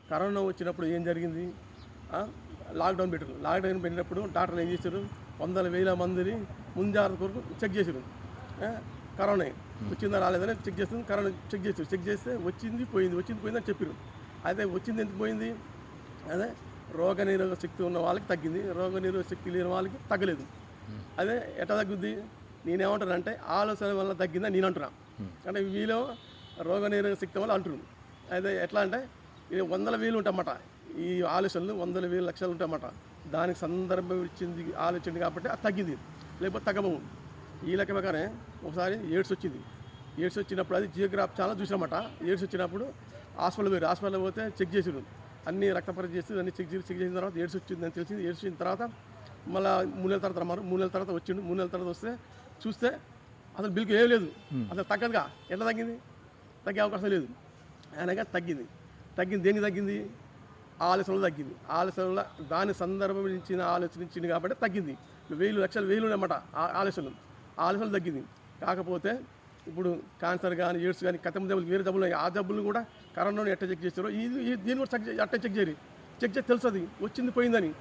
Corona వచ్చినప్పుడు ఏం జరిగింది? లాక్డౌన్ పెట్టారు. లాక్డౌన్ పెట్టినప్పుడు డాక్టర్లు ఏం చేశారు? వందల వేల మందిని ముంజాగ్రత్త కొరకు చెక్ చేశారు. కరోనా వచ్చిందా రాలేదని చెక్ చేస్తుంది. కరోనా చెక్ చేశారు. చెక్ చేస్తే వచ్చింది పోయిందని చెప్పారు. అయితే వచ్చింది ఎందుకు పోయింది? అదే రోగనిరోధక శక్తి ఉన్న వాళ్ళకి తగ్గింది, రోగనిరోధక శక్తి లేని వాళ్ళకి తగ్గలేదు. అదే ఎట్లా తగ్గుద్ది? నేనేమంటానంటే ఆలోచన వల్ల తగ్గిందని నేను అంటున్నా. అంటే వీలో రోగనిరోధక శక్తి వల్ల అంటున్నాను. అయితే ఎట్లా అంటే ఇది వందల వేలు ఉంటాయన్నమాట. ఈ ఆలోచనలు వందల వేలు లక్షలు ఉంటాయన్నమాట. దానికి సందర్భం ఇచ్చింది ఆలోచన కాబట్టి అది తగ్గింది, లేకపోతే తగ్గబోవు. ఈ లెక్క ప్రకారం ఒకసారి ఎయిడ్స్ వచ్చింది. ఎయిడ్స్ వచ్చినప్పుడు అది జియోగ్రాఫ్ ఛానల్ చూసినమాట. ఎయిడ్స్ వచ్చినప్పుడు హాస్పిటల్ పోతే చెక్ చేసారు, అన్ని రక్త పరీక్ష చేసి అన్ని చెక్ చేసిన తర్వాత ఎయిడ్స్ వచ్చిందని తెలిసింది. ఎయిడ్స్ వచ్చిన తర్వాత మళ్ళీ 3 నెలల తర్వాత రమ్మారు. 3 నెలల తర్వాత వచ్చిండు. 3 నెలల తర్వాత వస్తే చూస్తే అసలు బిల్కు ఏం లేదు, అసలు తగ్గదుగా. ఎట్లా తగ్గింది? తగ్గే అవకాశం లేదు. అనగా తగ్గింది. దేనికి తగ్గింది? ఆలోచనలో తగ్గింది. ఆలోచనలో దాని సందర్భం ఇచ్చిన ఆలోచనించింది కాబట్టి తగ్గింది. వేలు అన్నమాట ఆలోచనలు తగ్గింది. కాకపోతే ఇప్పుడు క్యాన్సర్ కానీ ఎయిడ్స్ కానీ కథం జబ్బులు వేరే జబ్బులు ఆ జబ్బులు కూడా కరోనాను ఎట్లా చెక్ చేస్తారో దీన్ని కూడా అట్టే చెక్ చేసి తెలుస్తుంది వచ్చింది పోయిందని.